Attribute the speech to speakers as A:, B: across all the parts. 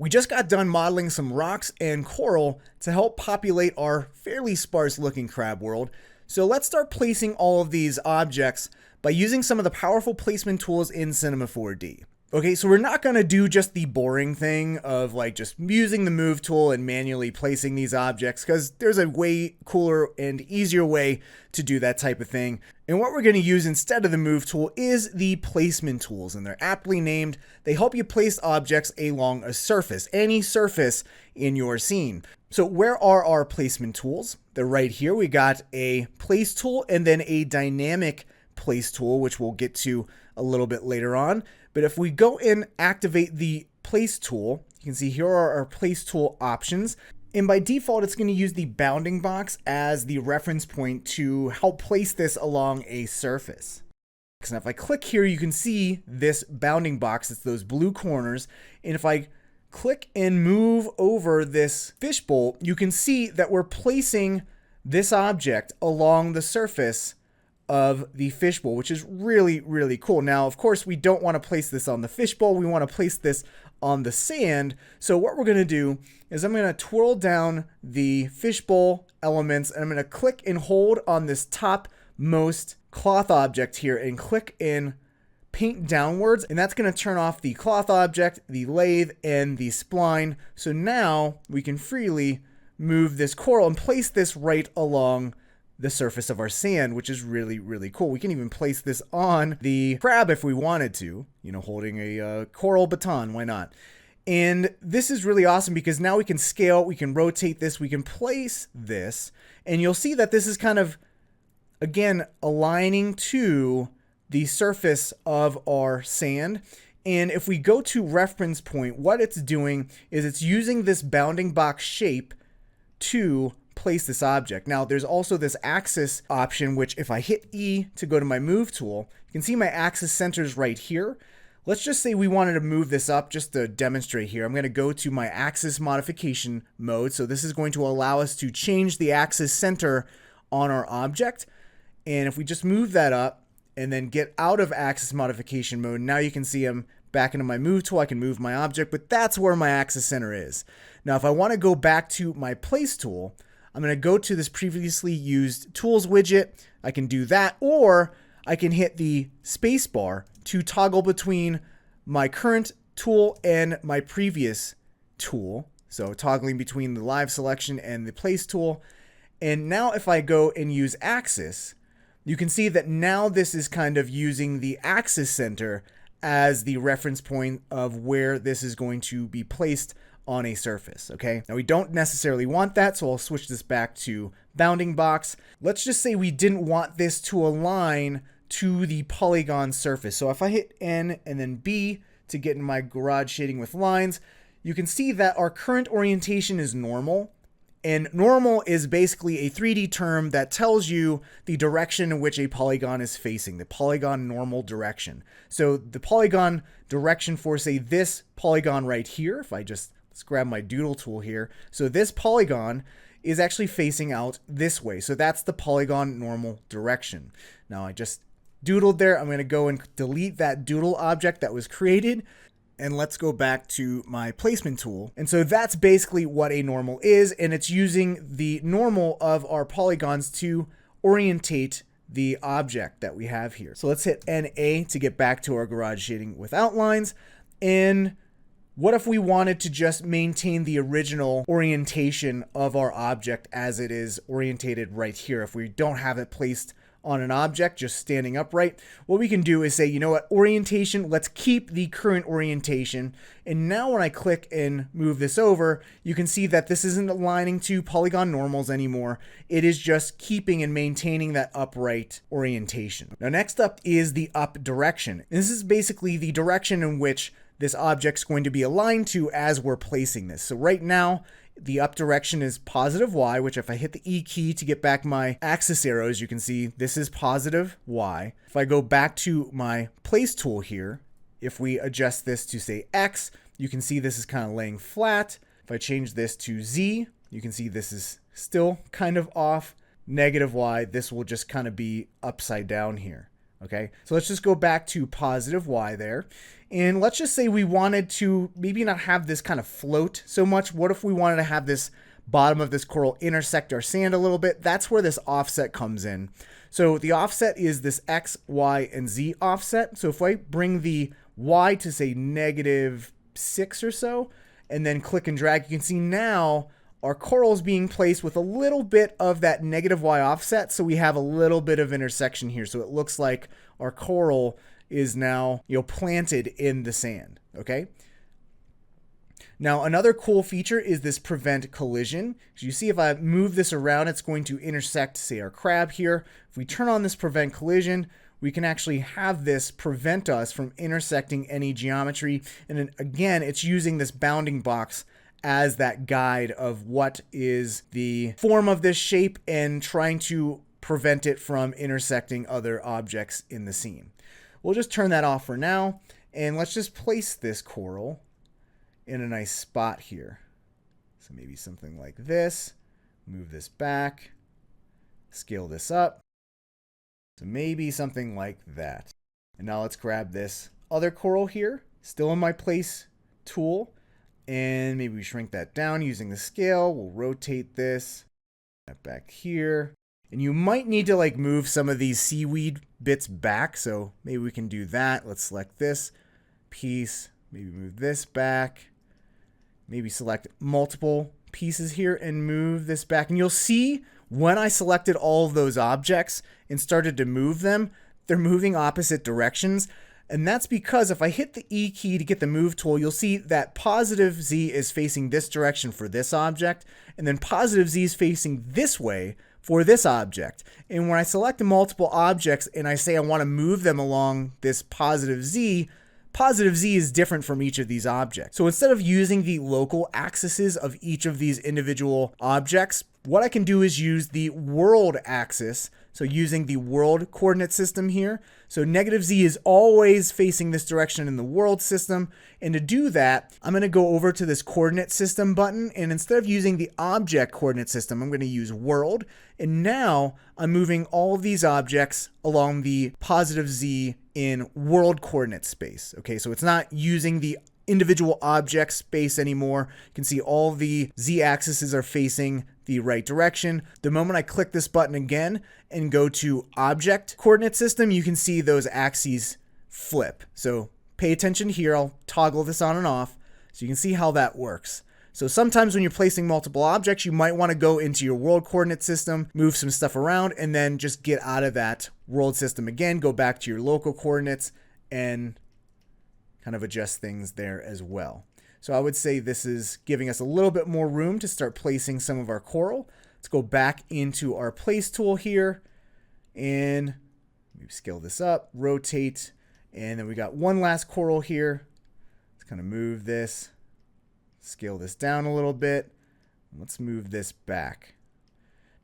A: We just got done modeling some rocks and coral to help populate our fairly sparse looking crab world. So let's start placing all of these objects by using some of the powerful placement tools in Cinema 4D. Okay, so we're not going to do just the boring thing of like just using the move tool and manually placing these objects, because there's a way cooler and easier way to do that type of thing. And what we're going to use instead of the move tool is the placement tools, and they're aptly named. They help you place objects along a surface, any surface in your scene. So where are our placement tools? They're right here. We got a place tool and then a dynamic place tool, which we'll get to a little bit later on. But if we go and activate the place tool, you can see here are our place tool options. And by default, it's going to use the bounding box as the reference point to help place this along a surface. So if I click here, you can see this bounding box. It's those blue corners. And if I click and move over this fishbowl, you can see that we're placing this object along the surface of the fishbowl, which is really, really cool. Now, of course, we don't want to place this on the fishbowl. We want to place this on the sand. So what we're going to do is I'm going to twirl down the fishbowl elements, and I'm going to click and hold on this topmost cloth object here and click and paint downwards. And that's going to turn off the cloth object, the lathe, and the spline. So now we can freely move this coral and place this right along the surface of our sand, which is really, really cool. We can even place this on the crab if we wanted to, you know, holding a coral baton, why not? And this is really awesome because now we can scale, we can rotate this, we can place this, and you'll see that this is kind of, again, aligning to the surface of our sand. And if we go to reference point, what it's doing is it's using this bounding box shape to place this object. Now there's also this axis option, which if I hit E to go to my move tool, you can see my axis centers right here. Let's just say we wanted to move this up just to demonstrate here. I'm going to go to my axis modification mode. So this is going to allow us to change the axis center on our object. And if we just move that up and then get out of axis modification mode, now you can see I'm back into my move tool. I can move my object, but that's where my axis center is. Now, if I want to go back to my place tool, I'm going to go to this previously used tools widget. I can do that, or I can hit the space bar to toggle between my current tool and my previous tool. So toggling between the live selection and the place tool. And now if I go and use axis, you can see that now this is kind of using the axis center as the reference point of where this is going to be placed on a surface. Okay, now we don't necessarily want that, so I'll switch this back to bounding box. Let's just say we didn't want this to align to the polygon surface. So if I hit N and then B to get in my garage shading with lines, you can see that our current orientation is normal. And normal is basically a 3D term that tells you the direction in which a polygon is facing, the polygon normal direction. So the polygon direction for, say, this polygon right here, if I just, let's grab my doodle tool here. So this polygon is actually facing out this way. So that's the polygon normal direction. Now I just doodled there. I'm going to go and delete that doodle object that was created. And let's go back to my placement tool. And so that's basically what a normal is. And it's using the normal of our polygons to orientate the object that we have here. So let's hit NA to get back to our garage shading with outlines. And what if we wanted to just maintain the original orientation of our object as it is orientated right here? If we don't have it placed on an object just standing upright, what we can do is say, you know what, orientation, let's keep the current orientation. And now when I click and move this over, you can see that this isn't aligning to polygon normals anymore. It is just keeping and maintaining that upright orientation. Now next up is the up direction. And this is basically the direction in which this object's going to be aligned to as we're placing this. So right now, the up direction is positive Y, which if I hit the E key to get back my axis arrows, you can see this is positive Y. If I go back to my place tool here, if we adjust this to say X, you can see this is kind of laying flat. If I change this to Z, you can see this is still kind of off. Negative Y, this will just kind of be upside down here. Okay, so let's just go back to positive y there. And let's just say we wanted to maybe not have this kind of float so much. What if we wanted to have this bottom of this coral intersect our sand a little bit? That's where this offset comes in. So the offset is this x, y, and z offset. So if I bring the y to say -6 or so, and then click and drag, you can see now our coral is being placed with a little bit of that negative y offset. So we have a little bit of intersection here. So it looks like our coral is now, planted in the sand. Okay. Now, another cool feature is this prevent collision. So you see if I move this around, it's going to intersect, say, our crab here. If we turn on this prevent collision, we can actually have this prevent us from intersecting any geometry. And then again, it's using this bounding box as that guide of what is the form of this shape and trying to prevent it from intersecting other objects in the scene. We'll just turn that off for now, and let's just place this coral in a nice spot here. So maybe something like this. Move this back, scale this up. So maybe something like that. And now let's grab this other coral here, still in my place tool, and maybe we shrink that down using the scale. We'll rotate this back here. And you might need to move some of these seaweed bits back. So maybe we can do that. Let's select this piece, maybe move this back, maybe select multiple pieces here and move this back. And you'll see when I selected all of those objects and started to move them, they're moving opposite directions. And that's because if I hit the E key to get the move tool, you'll see that positive Z is facing this direction for this object, and then positive Z is facing this way for this object. And when I select multiple objects and I say I want to move them along this positive Z is different from each of these objects. So instead of using the local axes of each of these individual objects, what I can do is use the world axis. So using the world coordinate system here. So -Z is always facing this direction in the world system. And to do that, I'm going to go over to this coordinate system button. And instead of using the object coordinate system, I'm going to use world. And now I'm moving all of these objects along the positive Z in world coordinate space. Okay, so it's not using the individual object space anymore. You can see all the Z axes are facing the right direction. The moment I click this button again and go to object coordinate system, you can see those axes flip. So pay attention here. I'll toggle this on and off so you can see how that works. So sometimes when you're placing multiple objects, you might want to go into your world coordinate system, move some stuff around, and then just get out of that world system again, go back to your local coordinates and kind of adjust things there as well. So I would say this is giving us a little bit more room to start placing some of our coral. Let's go back into our place tool here and maybe scale this up, rotate, and then we got one last coral here. Let's kind of move this, scale this down a little bit. Let's move this back.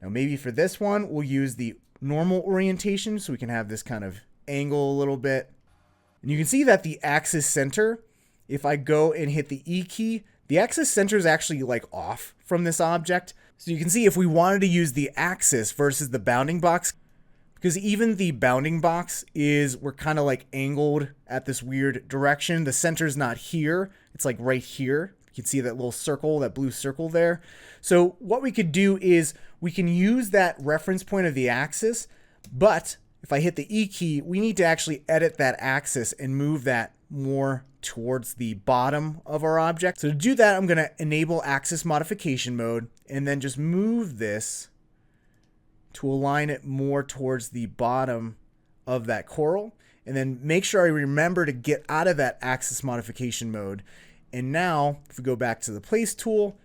A: Now maybe for this one, we'll use the normal orientation so we can have this kind of angle a little bit. And you can see that the axis center, if I go and hit the E key, the axis center is actually off from this object. So you can see if we wanted to use the axis versus the bounding box, because even the bounding box we're kind of angled at this weird direction. The center's not here. It's right here. You can see that little circle, that blue circle there. So what we could do is we can use that reference point of the axis, but if I hit the E key, we need to actually edit that axis and move that more towards the bottom of our object. So to do that, I'm going to enable axis modification mode and then just move this to align it more towards the bottom of that coral. And then make sure I remember to get out of that axis modification mode. And now if we go back to the place tool,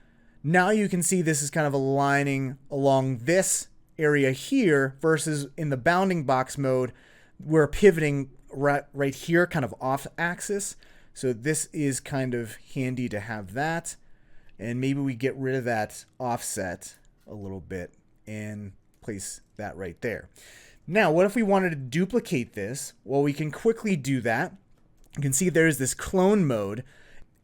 A: now you can see this is kind of aligning along this area here versus in the bounding box mode, we're pivoting right here, kind of off axis. So this is kind of handy to have that. And maybe we get rid of that offset a little bit and place that right there. Now, what if we wanted to duplicate this? Well, we can quickly do that. You can see there's this clone mode.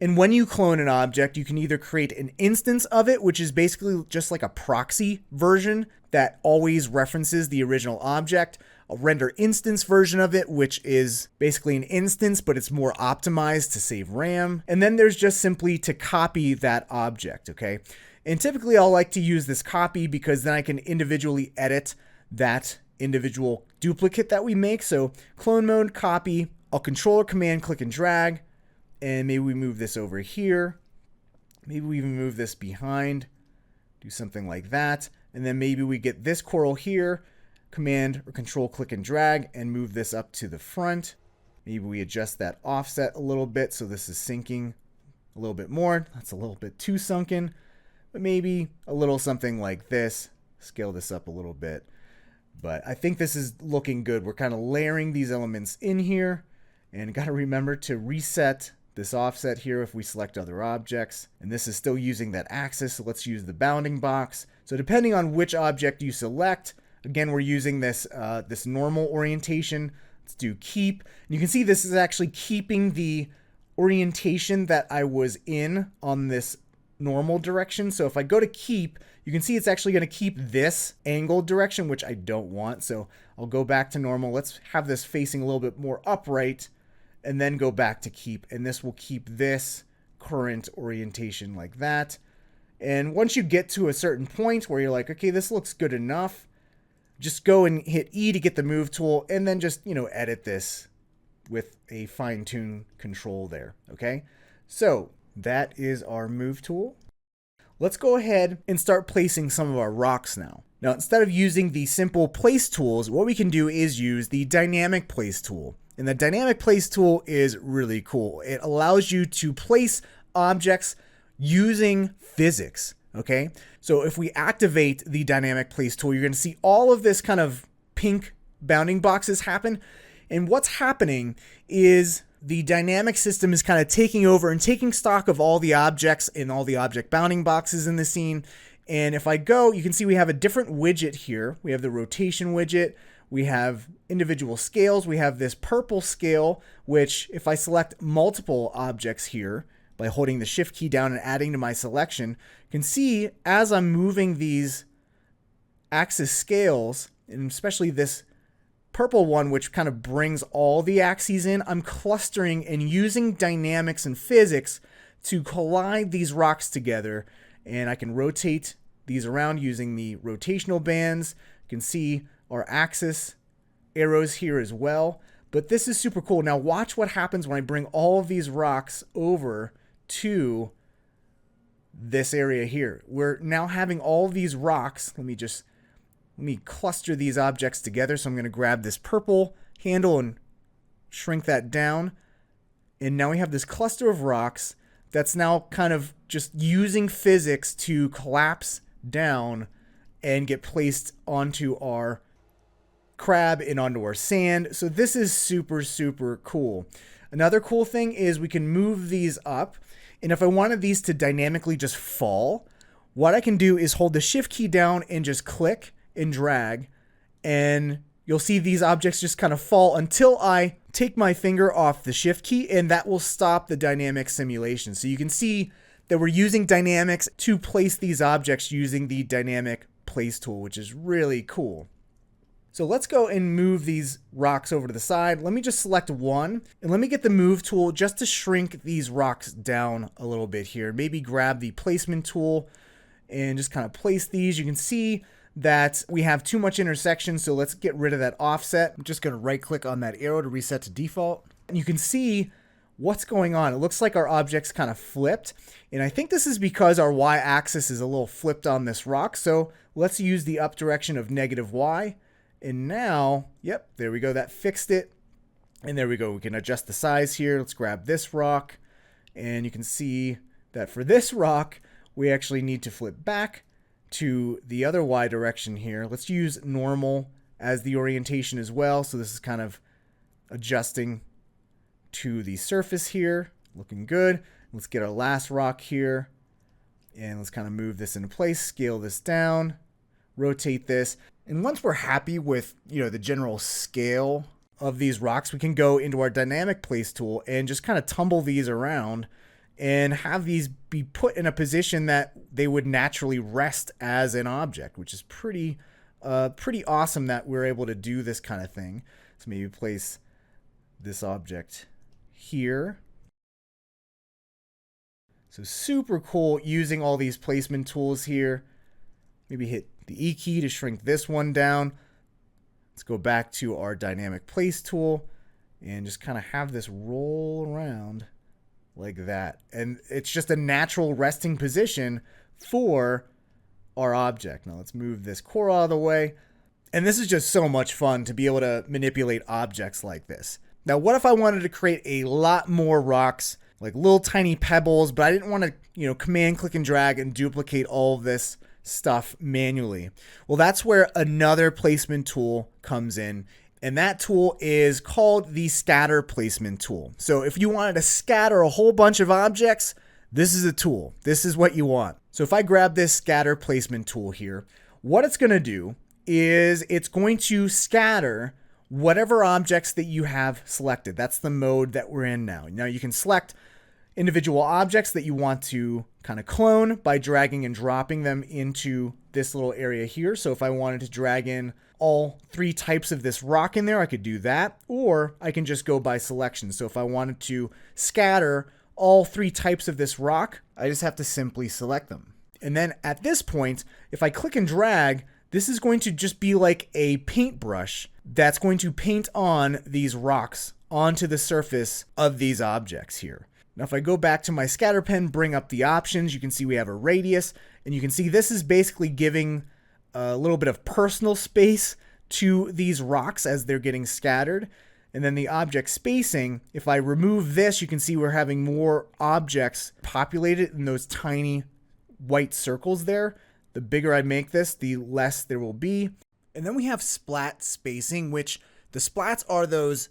A: And when you clone an object, you can either create an instance of it, which is basically just like a proxy version that always references the original object. a render instance version of it, which is basically an instance, but it's more optimized to save RAM. And then there's just simply to copy that object, okay? And typically I'll like to use this copy because then I can individually edit that individual duplicate that we make. So clone mode, copy, I'll control or command click and drag, and maybe we move this over here. Maybe we even move this behind, do something like that. And then maybe we get this coral here, command or control click and drag, and move this up to the front. Maybe we adjust that offset a little bit so this is sinking a little bit more. That's a little bit too sunken, but maybe a little something like this. Scale this up a little bit. But I think this is looking good. We're kind of layering these elements in here, and got to remember to reset this offset here if we select other objects. And this is still using that axis, so let's use the bounding box. So depending on which object you select, again, we're using this, this normal orientation. Let's do keep. And you can see this is actually keeping the orientation that I was in on this normal direction. So if I go to keep, you can see it's actually going to keep this angled direction, which I don't want. So I'll go back to normal. Let's have this facing a little bit more upright, and then go back to keep. And this will keep this current orientation like that. And once you get to a certain point where you're like, okay, this looks good enough, just go and hit E to get the move tool, and then just, edit this with a fine-tune control there, okay? So that is our move tool. Let's go ahead and start placing some of our rocks now. Now, instead of using the simple place tools, what we can do is use the dynamic place tool. And the dynamic place tool is really cool. It allows you to place objects using physics, okay? So if we activate the dynamic place tool, you're gonna see all of this kind of pink bounding boxes happen. And what's happening is the dynamic system is kind of taking over and taking stock of all the objects and all the object bounding boxes in the scene. And if I go, you can see we have a different widget here. We have the rotation widget. We have individual scales. We have this purple scale, which if I select multiple objects here by holding the shift key down and adding to my selection, you can see as I'm moving these axis scales, and especially this purple one, which kind of brings all the axes in, I'm clustering and using dynamics and physics to collide these rocks together. And I can rotate these around using the rotational bands. You can see our axis arrows here as well. But this is super cool. Now watch what happens when I bring all of these rocks over to this area here. We're now having all of these rocks. Let me cluster these objects together. So I'm going to grab this purple handle and shrink that down. And now we have this cluster of rocks that's now kind of just using physics to collapse down and get placed onto our crab and onto our sand. So this is super, super cool. Another cool thing is we can move these up. And if I wanted these to dynamically just fall, what I can do is hold the shift key down and just click and drag, and you'll see these objects just kind of fall until I take my finger off the shift key, and that will stop the dynamic simulation. So you can see that we're using dynamics to place these objects using the dynamic place tool, which is really cool. So let's go and move these rocks over to the side. Let me just select one, and let me get the move tool just to shrink these rocks down a little bit here. Maybe grab the placement tool and just kind of place these. You can see that we have too much intersection, so let's get rid of that offset. I'm just going to right click on that arrow to reset to default. And you can see what's going on. It looks like our object's kind of flipped, and I think this is because our y-axis is a little flipped on this rock. So let's use the up direction of -y, and now, yep, there we go, that fixed it. And there we go, we can adjust the size here. Let's grab this rock, and you can see that for this rock we actually need to flip back to the other y direction here. Let's use normal as the orientation as well. So this is kind of adjusting to the surface here. Looking good. Let's get our last rock here. And let's kind of move this into place, scale this down, rotate this. And once we're happy with, the general scale of these rocks, we can go into our dynamic place tool and just kind of tumble these around and have these be put in a position that they would naturally rest as an object, which is pretty pretty awesome that we're able to do this kind of thing. So maybe place this object here. So super cool using all these placement tools here. Maybe hit the E key to shrink this one down. Let's go back to our dynamic place tool and just kind of have this roll around like that. And it's just a natural resting position for our object. Now let's move this core out of the way. And this is just so much fun to be able to manipulate objects like this. Now, what if I wanted to create a lot more rocks, like little tiny pebbles, but I didn't want to, command, click, and drag and duplicate all of this stuff manually? Well, that's where another placement tool comes in, and that tool is called the scatter placement tool. So if you wanted to scatter a whole bunch of objects, this is a tool. This is what you want. So if I grab this scatter placement tool here, what it's going to do is it's going to scatter whatever objects that you have selected. That's the mode that we're in now. Now you can select individual objects that you want to kind of clone by dragging and dropping them into this little area here. So if I wanted to drag in all 3 types of this rock in there, I could do that, or I can just go by selection. So if I wanted to scatter all 3 types of this rock, I just have to simply select them. And then at this point, if I click and drag, this is going to just be like a paintbrush that's going to paint on these rocks onto the surface of these objects here. Now, if I go back to my scatter pen, bring up the options, you can see we have a radius, and you can see this is basically giving a little bit of personal space to these rocks as they're getting scattered. And then the object spacing, if I remove this, you can see we're having more objects populated in those tiny white circles there. The bigger I make this, the less there will be. And then we have splat spacing, which the splats are those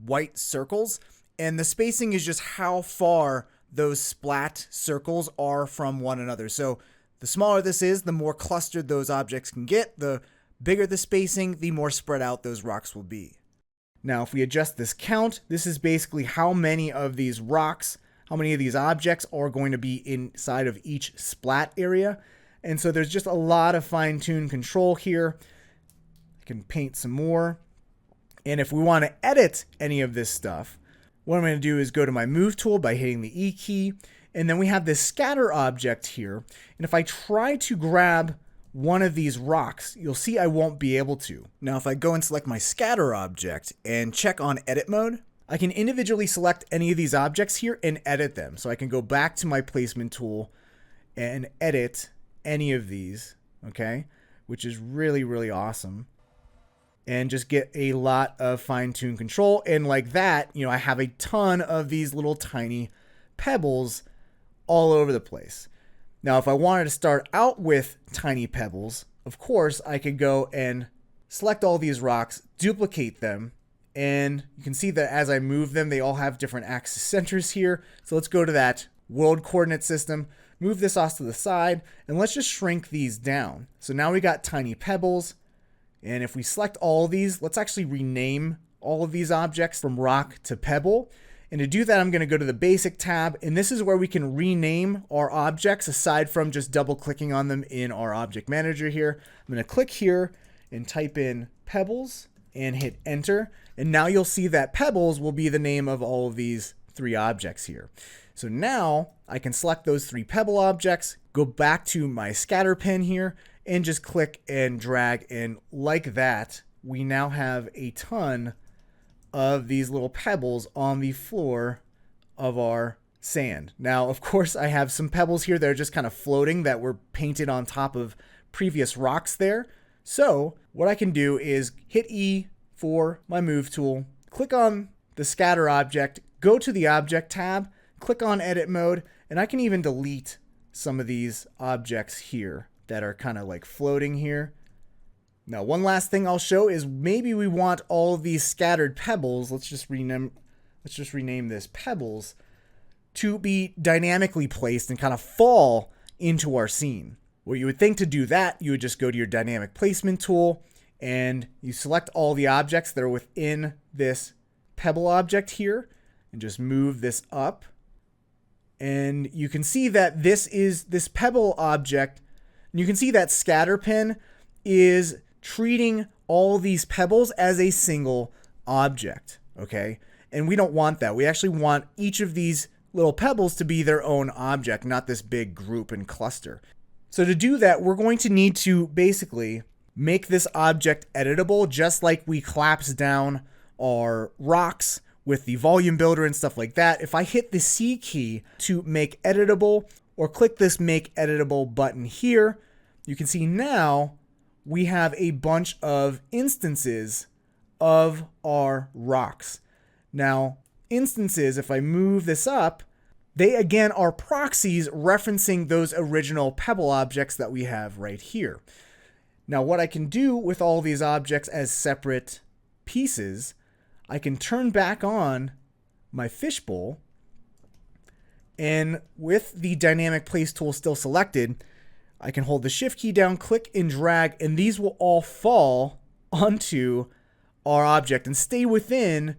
A: white circles, and the spacing is just how far those splat circles are from one another. So the smaller this is, the more clustered those objects can get. The bigger the spacing, the more spread out those rocks will be. Now, if we adjust this count, this is basically how many of these rocks, how many of these objects are going to be inside of each splat area. And so there's just a lot of fine-tuned control here. I can paint some more. And if we want to edit any of this stuff, what I'm going to do is go to my move tool by hitting the E key. And then we have this scatter object here. And if I try to grab one of these rocks, you'll see I won't be able to. Now, if I go and select my scatter object and check on edit mode, I can individually select any of these objects here and edit them. So I can go back to my placement tool and edit any of these, okay? Which is really, really awesome. And just get a lot of fine-tuned control. And like that, I have a ton of these little tiny pebbles all over the place. Now, if I wanted to start out with tiny pebbles, of course, I could go and select all these rocks, duplicate them, and you can see that as I move them, they all have different axis centers here. So let's go to that world coordinate system, move this off to the side, and let's just shrink these down. So now we got tiny pebbles. And if we select all of these, let's actually rename all of these objects from rock to pebble. And to do that, I'm going to go to the basic tab, and this is where we can rename our objects aside from just double clicking on them in our object manager here. I'm going to click here and type in pebbles and hit enter. And now you'll see that pebbles will be the name of all of these 3 objects here. So now I can select those 3 pebble objects, go back to my scatter pen here, and just click and drag. And like that, we now have a ton of these little pebbles on the floor of our sand. Now, of course, I have some pebbles here that are just kind of floating that were painted on top of previous rocks there. So what I can do is hit E for my move tool, click on the scatter object, go to the object tab, click on edit mode, and I can even delete some of these objects here that are kind of like floating here. Now, one last thing I'll show is maybe we want all of these scattered pebbles. Let's just rename this pebbles to be dynamically placed and kind of fall into our scene. What you would think to do that, you would just go to your dynamic placement tool and you select all the objects that are within this pebble object here and just move this up. And you can see that this is this pebble object. And you can see that scatter pen is treating all these pebbles as a single object, okay? And we don't want that. We actually want each of these little pebbles to be their own object, not this big group and cluster. So to do that, we're going to need to basically make this object editable, just like we collapse down our rocks with the volume builder and stuff like that. If I hit the C key to make editable, or click this make editable button here, you can see now we have a bunch of instances of our rocks. Now, instances, if I move this up, they again are proxies referencing those original pebble objects that we have right here. Now, what I can do with all these objects as separate pieces, I can turn back on my fishbowl, and with the dynamic place tool still selected, I can hold the shift key down, click and drag, and these will all fall onto our object and stay within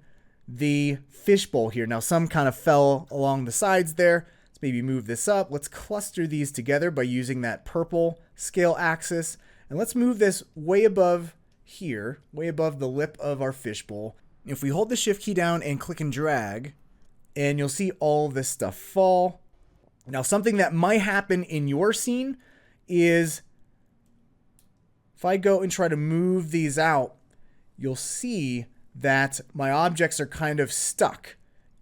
A: the fishbowl here. Now, some kind of fell along the sides there. Let's maybe move this up. Let's cluster these together by using that purple scale axis. And let's move this way above here, way above the lip of our fishbowl. If we hold the shift key down and click and drag, and you'll see all of this stuff fall. Now, something that might happen in your scene is if I go and try to move these out, you'll see that my objects are kind of stuck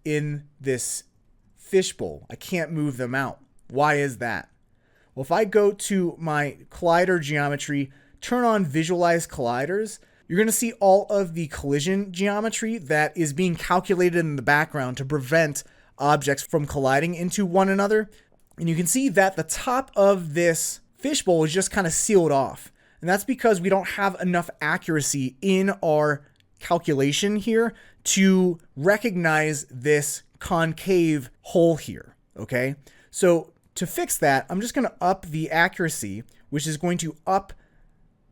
A: in this fishbowl. I can't move them out. Why is that? Well, if I go to my collider geometry, turn on visualize colliders, you're going to see all of the collision geometry that is being calculated in the background to prevent objects from colliding into one another. And you can see that the top of this fishbowl is just kind of sealed off. And that's because we don't have enough accuracy in our calculation here to recognize this concave hole here, okay? So to fix that, I'm just going to up the accuracy, which is going to up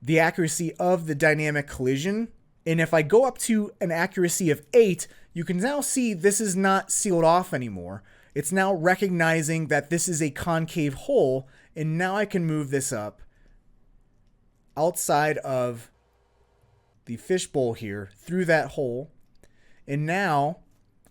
A: the accuracy of the dynamic collision. And if I go up to an accuracy of 8, you can now see this is not sealed off anymore. It's now recognizing that this is a concave hole, and now I can move this up outside of the fishbowl here through that hole. And now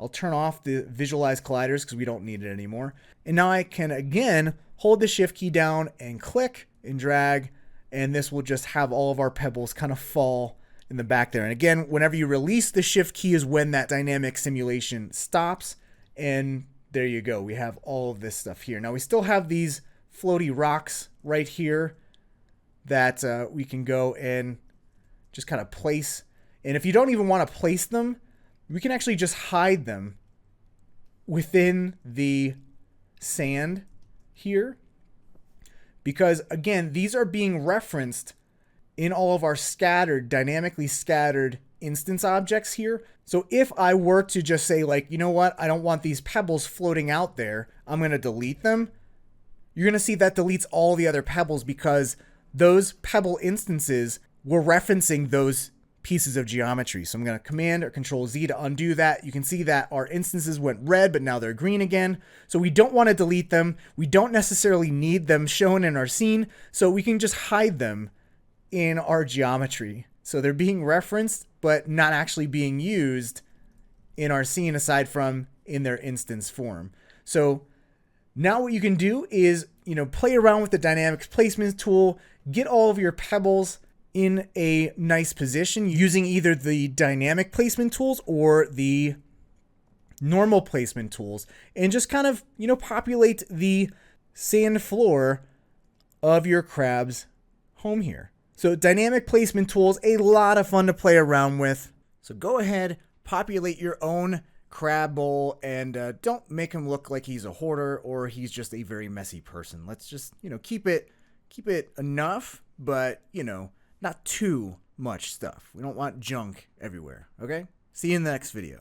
A: I'll turn off the visualize colliders because we don't need it anymore. And now I can again hold the shift key down and click and drag, and this will just have all of our pebbles kind of fall in the back there. And again, whenever you release the shift key is when that dynamic simulation stops. And there you go. We have all of this stuff here. Now we still have these floaty rocks right here that we can go and just kind of place. And if you don't even want to place them, we can actually just hide them within the sand here. Because again, these are being referenced in all of our scattered, dynamically scattered instance objects here. So if I were to just say like, you know what, I don't want these pebbles floating out there, I'm going to delete them. You're going to see that deletes all the other pebbles because those pebble instances were referencing those pieces of geometry. So I'm going to Command or Control Z to undo that. You can see that our instances went red, but now they're green again. So we don't want to delete them. We don't necessarily need them shown in our scene. So we can just hide them in our geometry. So they're being referenced, but not actually being used in our scene aside from in their instance form. So now what you can do is, play around with the dynamics placement tool, get all of your pebbles in a nice position using either the dynamic placement tools or the normal placement tools, and just kind of, populate the sand floor of your crab's home here. So dynamic placement tools, a lot of fun to play around with. So go ahead, populate your own crab bowl, and don't make him look like he's a hoarder or he's just a very messy person. Let's just, keep it enough, but, not too much stuff. We don't want junk everywhere, okay? See you in the next video.